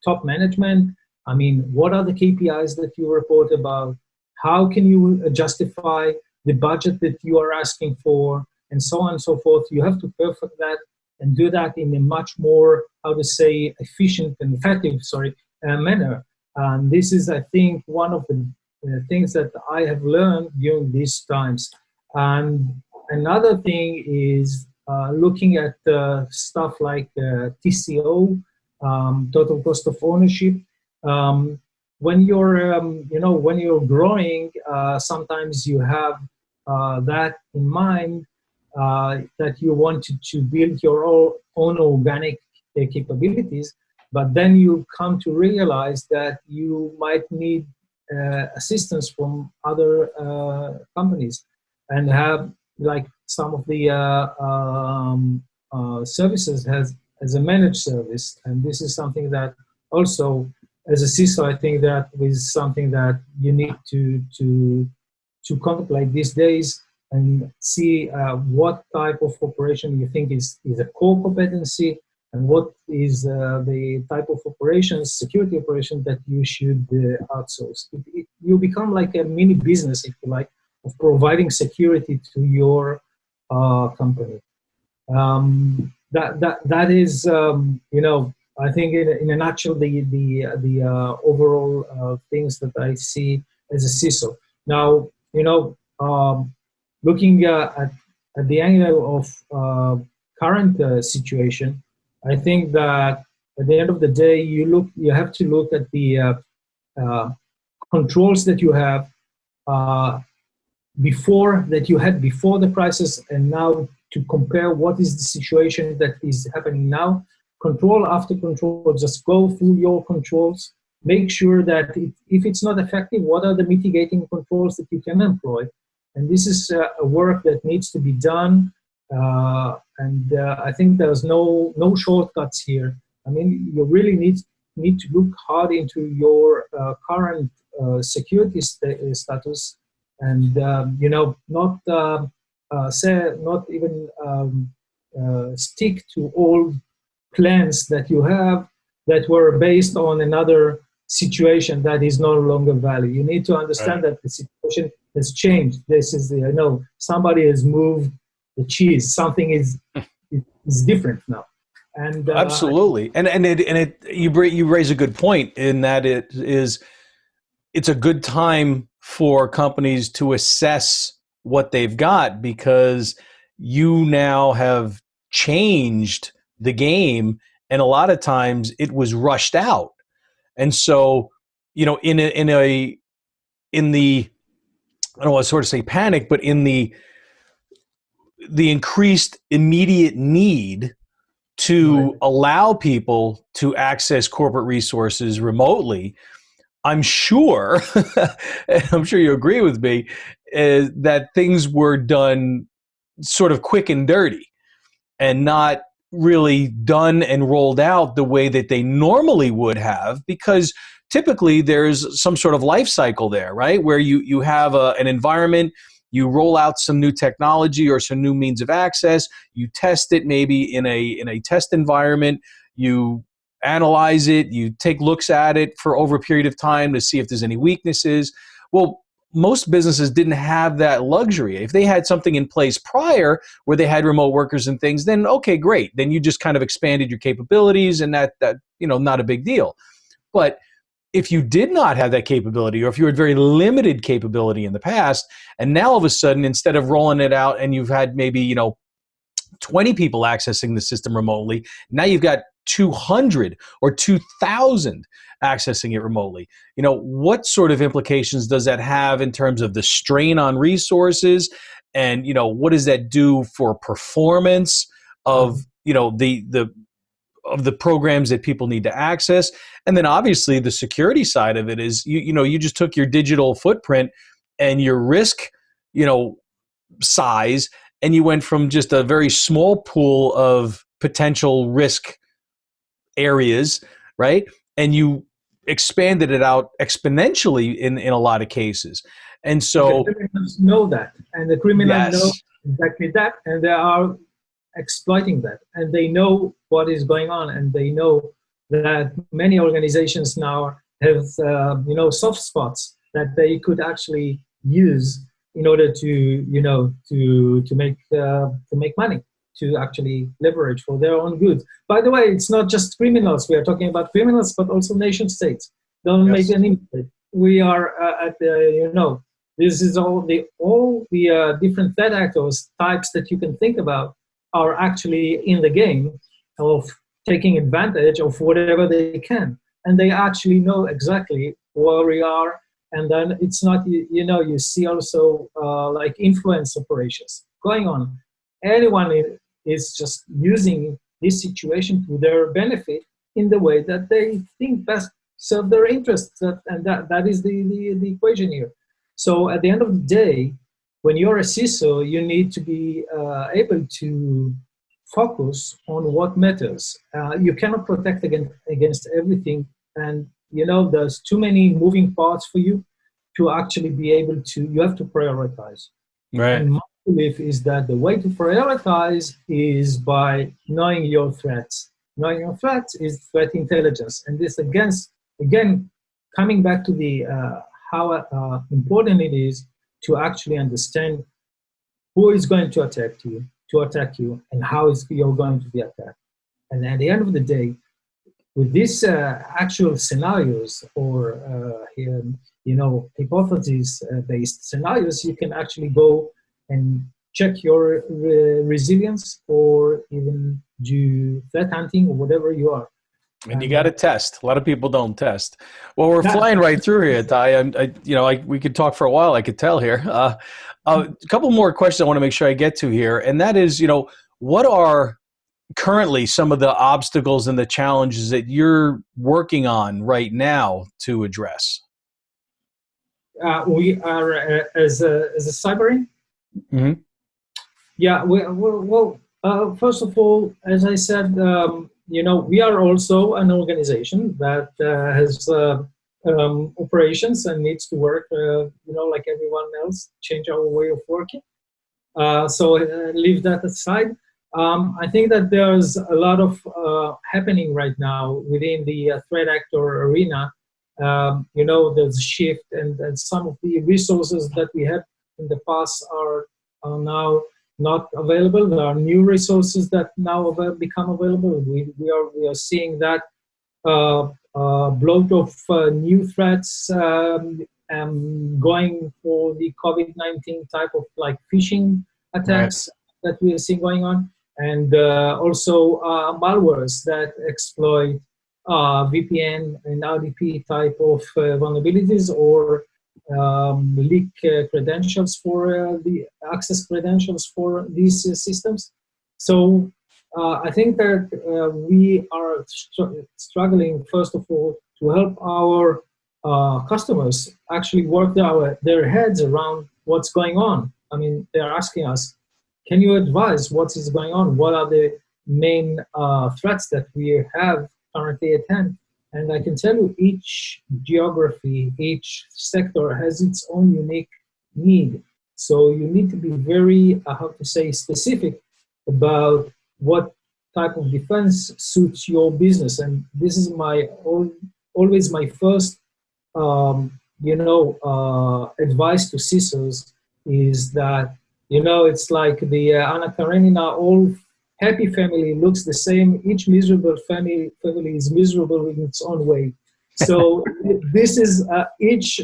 top management. I mean, what are the KPIs that you report about? How can you justify the budget that you are asking for, and so on and so forth? You have to perfect that and do that in a much more, efficient and effective, manner. And this is, I think, one of the things that I have learned during these times. And another thing is looking at stuff like TCO, total cost of ownership. when you're when you're growing, sometimes you have that in mind, that you want to build your own organic capabilities, but then you come to realize that you might need assistance from other companies, and have like some of the services as a managed service. And this is something that also, as a CISO, I think that is something that you need to contemplate these days, and see what type of operation you think is a core competency, and what is the type of operations, security operations, that you should outsource. You become like a mini business, if you like, of providing security to your company. That is, I think in a nutshell, the overall things that I see as a CISO. Now, looking at the angle of current situation, I think that at the end of the day, you have to look at the controls that you have before the crisis, and now to compare what is the situation that is happening now. Control after control, just go through your controls. Make sure that if it's not effective, what are the mitigating controls that you can employ? And this is a work that needs to be done. And I think there's no shortcuts here. I mean, you really need to look hard into your current security status, and not even stick to old plans that you have that were based on another situation that is no longer valid. You need to understand that the situation has changed. This is somebody has moved the cheese. Something is different now. And absolutely, you raise a good point in that it's a good time for companies to assess what they've got, because you now have changed the game, and a lot of times it was rushed out. And so, in the I don't want to sort of say panic, but in the increased immediate need to allow people to access corporate resources remotely, I'm sure, and I'm sure you agree with me, that things were done sort of quick and dirty, and not really done and rolled out the way that they normally would have, because typically there's some sort of life cycle there, right? Where you have an environment, you roll out some new technology or some new means of access, you test it maybe in a test environment, you analyze it, you take looks at it for over a period of time to see if there's any weaknesses. Well, most businesses didn't have that luxury. If they had something in place prior where they had remote workers and things, then okay, great. Then you just kind of expanded your capabilities, and that not a big deal. But if you did not have that capability, or if you had very limited capability in the past, and now all of a sudden, instead of rolling it out and you've had maybe 20 people accessing the system remotely, now you've got 200 or 2,000 accessing it remotely. What sort of implications does that have in terms of the strain on resources, and what does that do for performance of the programs that people need to access? And then obviously the security side of it is you just took your digital footprint and your risk size, and you went from just a very small pool of potential risk areas, right? And you expanded it out exponentially in a lot of cases. And so the criminals know that, and the criminals know exactly that, and they are exploiting that, and they know what is going on, and they know that many organizations now have soft spots that they could actually use in order to make money, to actually leverage for their own good. By the way, it's not just criminals. We are talking about criminals, but also nation states. Don't make any mistake. We are at the this is all the different threat actors types that you can think about are actually in the game of taking advantage of whatever they can, and they actually know exactly where we are. And then it's not, you see also like influence operations going on. Anyone is just using this situation to their benefit in the way that they think best serve their interests. That is the equation here. So at the end of the day, when you're a CISO, you need to be able to focus on what matters. You cannot protect against everything. And, there's too many moving parts for you to actually be able to, you have to prioritize. Right. And my belief is that the way to prioritize is by knowing your threats. Knowing your threats is threat intelligence. And this, again, coming back to the how important it is to actually understand who is going to attack you, and how you're going to be attacked. And at the end of the day, with these actual scenarios or hypothesis-based scenarios, you can actually go and check your resilience, or even do threat hunting, or whatever you are. And you got to test. A lot of people don't test. Well, we're flying right through here, Itay. We could talk for a while. I could tell here. A couple more questions I want to make sure I get to here, and that is, what are currently some of the obstacles and the challenges that you're working on right now to address? We are as a cyberINT. Mm-hmm. Yeah. Well, first of all, as I said, we are also an organization that has operations and needs to work, like everyone else, change our way of working. So leave that aside. I think that there's a lot of happening right now within the threat actor arena. There's a shift, and some of the resources that we had in the past are now not available. There are new resources that now become available. We are seeing that bloat of new threats going for the COVID-19 type of like phishing attacks that we are seeing going on, and also malwares that exploit VPN and RDP type of vulnerabilities, or leak credentials for the access credentials for these systems. So I think that we are struggling, first of all, to help our customers actually work their heads around what's going on. I mean, they're asking us, can you advise what is going on? What are the main threats that we have currently at hand? And I can tell you, each geography, each sector has its own unique need. So you need to be very, specific about what type of defense suits your business. And this is always my first, advice to CISOs is that, it's like the Anna Karenina, all happy family looks the same. Each miserable family is miserable in its own way. So this is each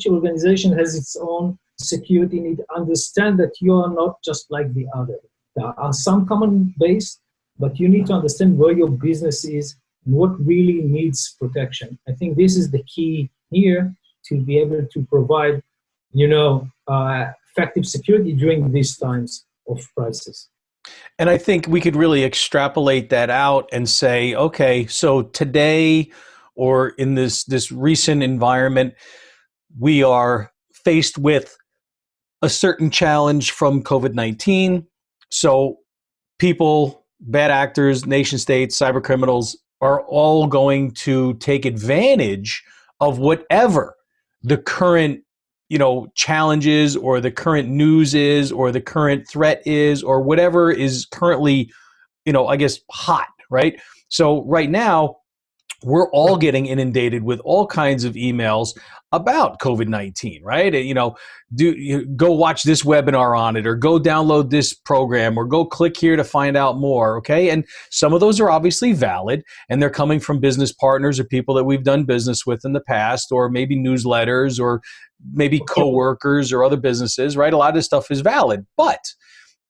organization has its own security need. Understand that you are not just like the other. There are some common base, but you need to understand where your business is and what really needs protection. I think this is the key here to be able to provide, effective security during these times of crisis. And I think we could really extrapolate that out and say, okay, so today, or in this recent environment, we are faced with a certain challenge from COVID-19. So people, bad actors, nation states, cyber criminals are all going to take advantage of whatever the current challenges, or the current news is, or the current threat is, or whatever is currently, hot, right? So right now, we're all getting inundated with all kinds of emails about COVID-19, right? Go watch this webinar on it, or go download this program, or go click here to find out more, okay? And some of those are obviously valid, and they're coming from business partners or people that we've done business with in the past, or maybe newsletters, or maybe coworkers or other businesses, right? A lot of this stuff is valid, but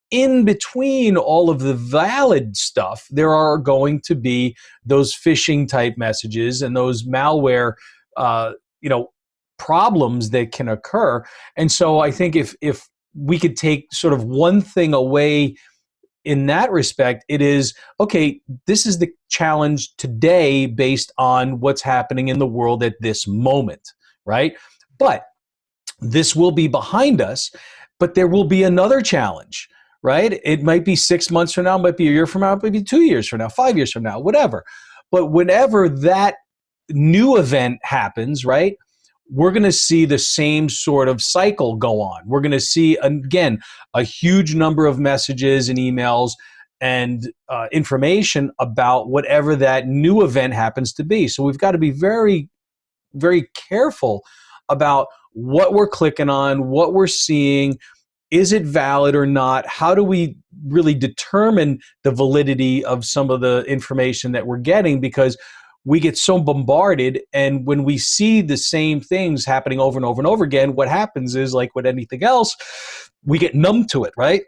in between all of the valid stuff, there are going to be those phishing type messages and those malware you know, problems that can occur. And so I think if we could take sort of one thing away in that respect, it is, okay, this is the challenge today based on what's happening in the world at this moment, right? But this will be behind us, but there will be another challenge, right? It might be 6 months from now, it might be a year from now, it might be 2 years from now, 5 years from now, whatever. But whenever that new event happens, right, we're going to see the same sort of cycle go on. We're going to see, again, a huge number of messages and emails and information about whatever that new event happens to be. So we've got to be very, very careful about what we're clicking on, what we're seeing. Is it valid or not? How do we really determine the validity of some of the information that we're getting? Because we get so bombarded, and when we see the same things happening over and over and over again, what happens is, like with anything else, we get numb to it, right?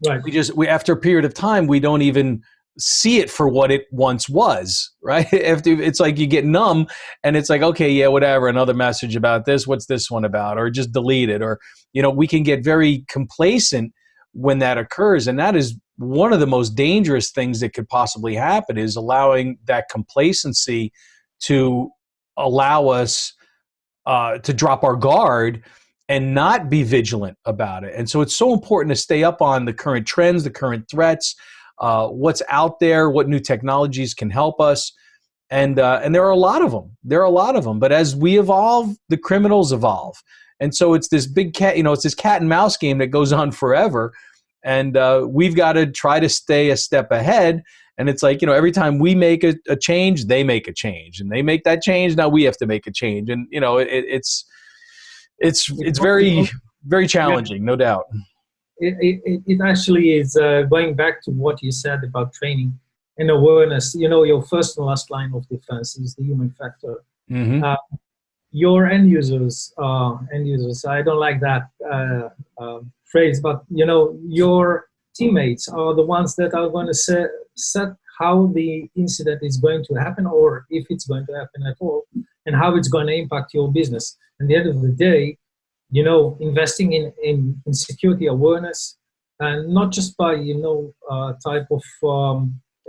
Right. We after a period of time, we don't even see it for what it once was, right? It's like you get numb, and it's like, okay, yeah, whatever, another message about this, what's this one about? Or just delete it. Or, you know, we can get very complacent when that occurs, and that is one of the most dangerous things that could possibly happen, is allowing that complacency to allow us to drop our guard and not be vigilant about it. And so it's so important to stay up on the current trends, the current threats, what's out there, what new technologies can help us. And there are a lot of them. There are a lot of them. But as we evolve, the criminals evolve. And so it's this big cat, you know, it's this cat and mouse game that goes on forever. And we've got to try to stay a step ahead. And it's like, you know, every time we make a change, they make a change, and they make that change. Now we have to make a change. And, you know, it's very, very challenging, no doubt. It actually is going back to what you said about training and awareness. You know, your first and last line of defense is the human factor. Mm-hmm. Your end users, I don't like that phrase, but, you know, your teammates are the ones that are going to set how the incident is going to happen, or if it's going to happen at all, and how it's going to impact your business. At the end of the day, you know, investing in security awareness, and not just by, you know, type of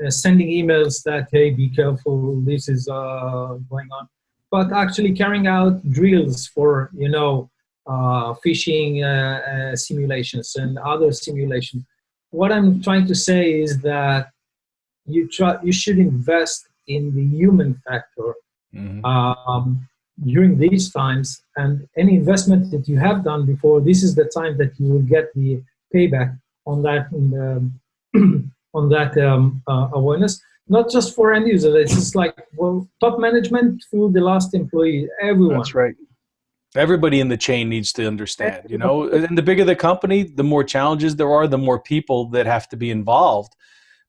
sending emails that, hey, be careful, this is going on, but actually carrying out drills for, you know, phishing simulations and other simulation. What I'm trying to say is that you should invest in the human factor. Mm-hmm. During these times, and any investment that you have done before, this is the time that you will get the payback on that on that awareness. Not just for end users, it's just like, well, top management through the last employee, everyone. That's right. Everybody in the chain needs to understand, you know, and the bigger the company, the more challenges there are, the more people that have to be involved.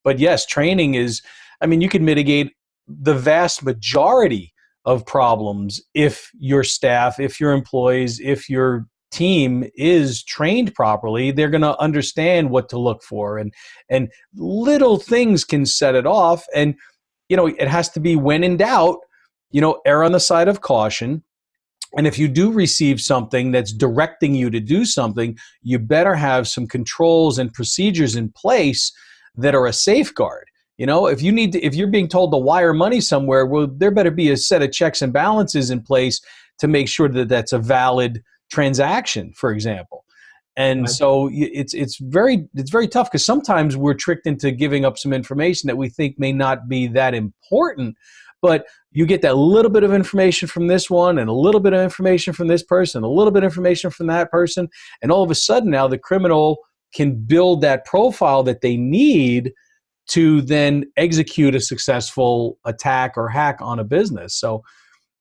But yes, training is, I mean, you can mitigate the vast majority of problems if your staff, if your employees, if your team is trained properly. They're going to understand what to look for, and little things can set it off. And, you know, it has to be, when in doubt, you know, err on the side of caution. And if you do receive something that's directing you to do something, you better have some controls and procedures in place that are a safeguard. You know, if you're being told to wire money somewhere, well, there better be a set of checks and balances in place to make sure that that's a valid transaction, for example. And right. So it's very tough, because sometimes we're tricked into giving up some information that we think may not be that important, but you get that little bit of information from this one, and a little bit of information from this person, a little bit of information from that person, and all of a sudden now the criminal can build that profile that they need to then execute a successful attack or hack on a business. So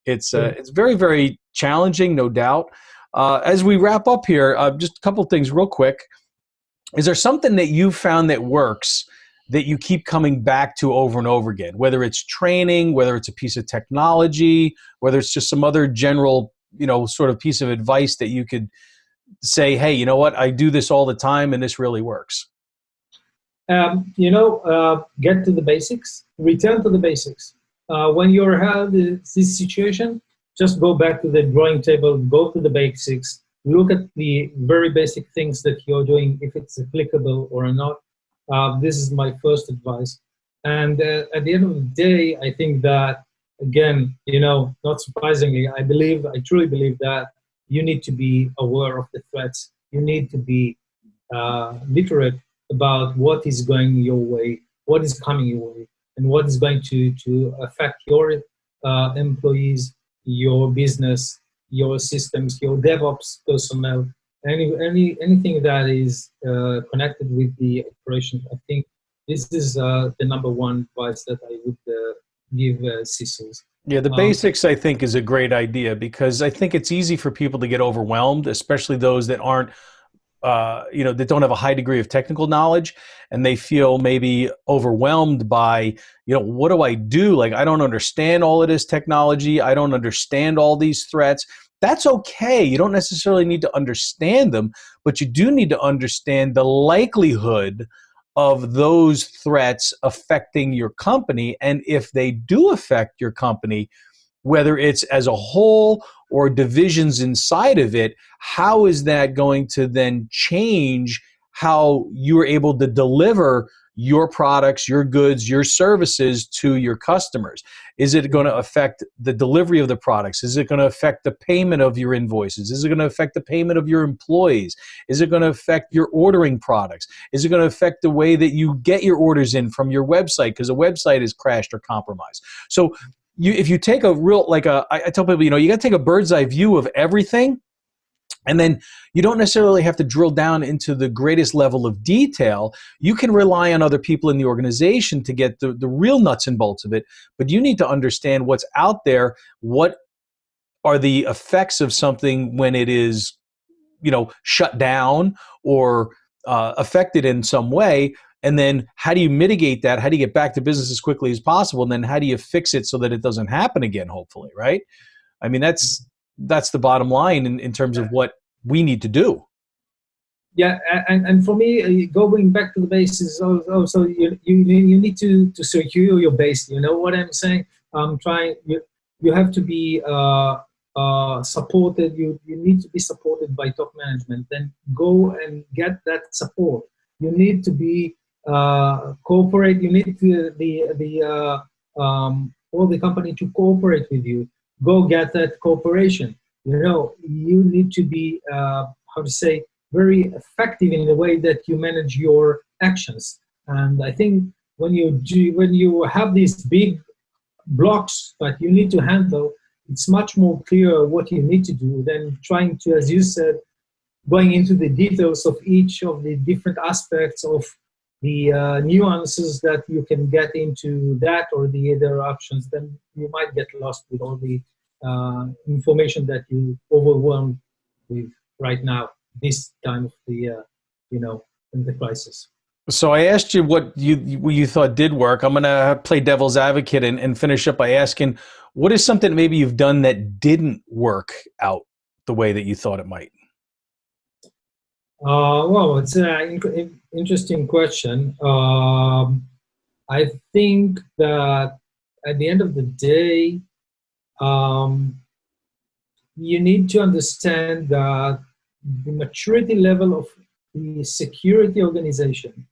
it's very, very challenging, no doubt. As we wrap up here, just a couple things real quick. Is there something that you found that works that you keep coming back to over and over again, whether it's training, whether it's a piece of technology, whether it's just some other general, you know, sort of piece of advice that you could say, hey, you know what, I do this all the time and this really works? You know, get to the basics, return to the basics. When you're in this situation, just go back to the drawing table, go to the basics, look at the very basic things that you're doing, if it's applicable or not. This is my first advice. And at the end of the day, I think that, again, not surprisingly, I truly believe that you need to be aware of the threats. You need to be literate about what is going your way, what is coming your way, and what is going to affect your employees, your business, your systems, your DevOps personnel, anything that is connected with the operation. I think this is the number one advice that I would give CISOs. Yeah, the basics, I think, is a great idea, because I think it's easy for people to get overwhelmed, especially those that aren't, that don't have a high degree of technical knowledge, and they feel maybe overwhelmed by, what do I do? Like, I don't understand all of this technology. I don't understand all these threats. That's okay. You don't necessarily need to understand them, but you do need to understand the likelihood of those threats affecting your company. And if they do affect your company, whether it's as a whole or divisions inside of it, how is that going to then change how you're able to deliver your products, your goods, your services to your customers? Is it going to affect the delivery of the products? Is it going to affect the payment of your invoices? Is it going to affect the payment of your employees? Is it going to affect your ordering products? Is it going to affect the way that you get your orders in from your website because a website is crashed or compromised? So if you take a real, I tell people, you got to take a bird's eye view of everything. And then you don't necessarily have to drill down into the greatest level of detail. You can rely on other people in the organization to get the real nuts and bolts of it. But you need to understand what's out there. What are the effects of something when it is, shut down or affected in some way? And then how do you mitigate that? How do you get back to business as quickly as possible? And then how do you fix it so that it doesn't happen again, hopefully, right? I mean, that's the bottom line in terms of what we need to do. Yeah, and for me, going back to the basics, also you need to secure your base. You know what I'm saying? You have to be supported. You need to be supported by top management. Then go and get that support. You need to be cooperate. You need all the company to cooperate with you. Go get that cooperation. You need to be, very effective in the way that you manage your actions. And I think when you have these big blocks that you need to handle, it's much more clear what you need to do than trying to, as you said, going into the details of each of the different aspects of the nuances that you can get into that or the other options. Then you might get lost with all the information that you overwhelmed with right now, this time of the, in the crisis. So I asked you what you thought did work. I'm going to play devil's advocate and finish up by asking, what is something maybe you've done that didn't work out the way that you thought it might? Well, it's an interesting question. I think that at the end of the day, you need to understand that the maturity level of the security organization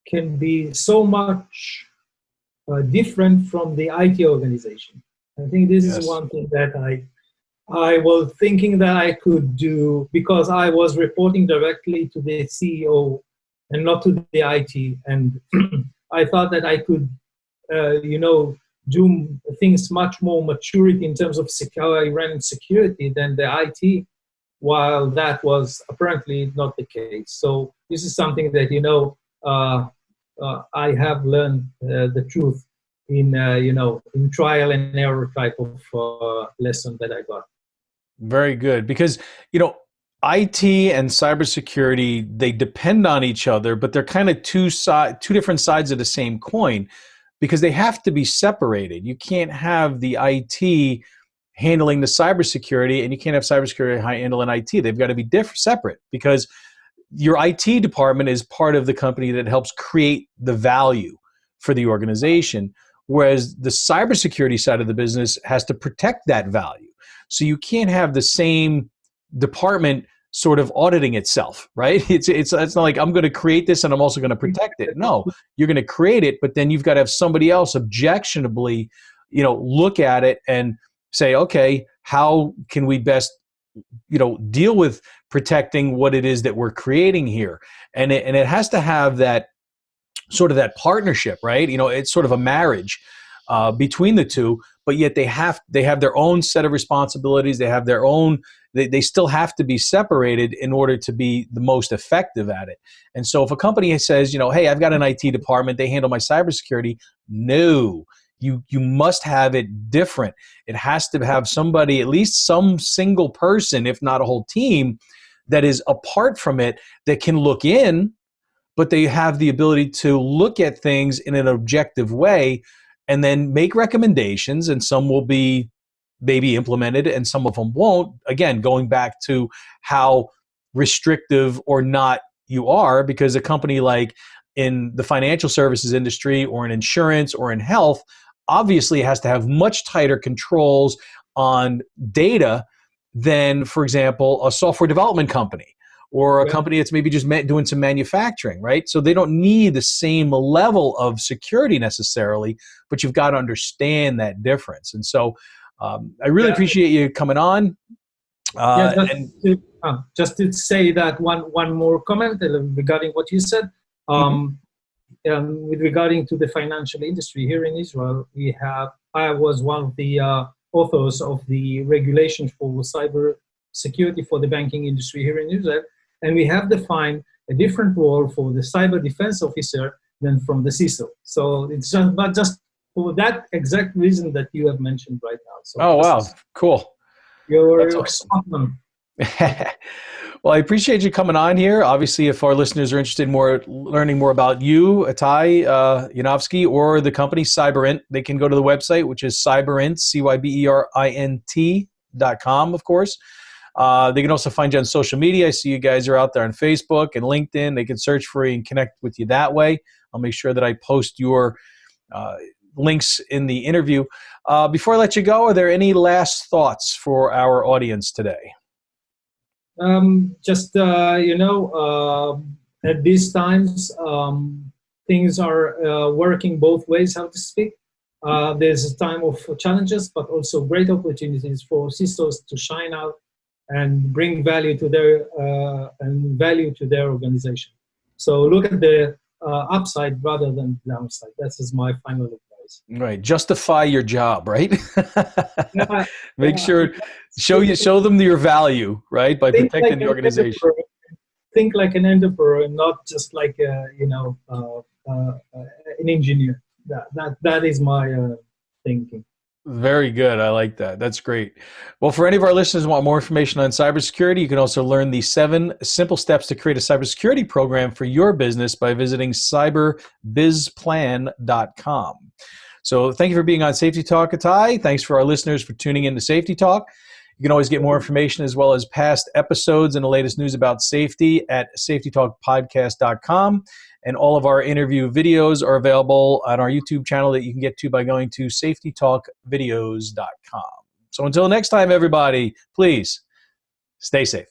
can be so much different from the IT organization. I think this is one thing that I was thinking that I could do, because I was reporting directly to the CEO and not to the IT. And I thought that I could, do things much more maturity in terms of how I ran security than the IT, while that was apparently not the case. So this is something that, I have learned the truth in trial and error type of lesson that I got. Very good, because IT and cybersecurity, they depend on each other, but they're kind of two different sides of the same coin, because they have to be separated. You can't have the IT handling the cybersecurity, and you can't have cybersecurity handling IT. They've got to be separate, because your IT department is part of the company that helps create the value for the organization, whereas the cybersecurity side of the business has to protect that value. So you can't have the same department sort of auditing itself, right? It's not like I'm going to create this and I'm also going to protect it. No, you're going to create it, but then you've got to have somebody else objectionably, look at it and say, okay, how can we best, deal with protecting what it is that we're creating here? And it has to have that sort of that partnership, right? It's sort of a marriage between the two, but yet they have their own set of responsibilities. They have their own, they still have to be separated in order to be the most effective at it. And so if a company says, hey, I've got an IT department, they handle my cybersecurity, no, you must have it different. It has to have somebody, at least some single person, if not a whole team, that is apart from it, that can look in, but they have the ability to look at things in an objective way and then make recommendations, and some will be maybe implemented and some of them won't. Again, going back to how restrictive or not you are, because a company like in the financial services industry or in insurance or in health obviously has to have much tighter controls on data than, for example, a software development company or a company that's maybe just doing some manufacturing, right? So they don't need the same level of security necessarily, but you've got to understand that difference. And so I really appreciate you coming on. Just to say that one more comment regarding what you said. With regarding to the financial industry here in Israel, I was one of the authors of the regulation for cyber security for the banking industry here in Israel. And we have defined a different role for the cyber defense officer than from the CISO. So it's not just for that exact reason that you have mentioned right now. So wow, cool. You're awesome. Well, I appreciate you coming on here. Obviously, if our listeners are interested in learning more about you, Itay Yanovksi, or the company CyberINT, they can go to the website, which is cyberint, cyberint.com, of course. They can also find you on social media. I see you guys are out there on Facebook and LinkedIn. They can search for you and connect with you that way. I'll make sure that I post your links in the interview. Before I let you go, are there any last thoughts for our audience today? At these times, things are working both ways, so to speak. There's a time of challenges, but also great opportunities for CISOs to shine out and bring value to their organization. So look at the upside rather than downside. That is my final advice. Right, justify your job, right? Make sure show them your value, right, by protecting the organization. Think like an entrepreneur, not just like an engineer. That is my thinking. Very good. I like that. That's great. Well, for any of our listeners who want more information on cybersecurity, you can also learn the 7 simple steps to create a cybersecurity program for your business by visiting cyberbizplan.com. So thank you for being on Safety Talk, Itay. Thanks for our listeners for tuning in to Safety Talk. You can always get more information as well as past episodes and the latest news about safety at safetytalkpodcast.com. And all of our interview videos are available on our YouTube channel that you can get to by going to safetytalkvideos.com. So until next time, everybody, please stay safe.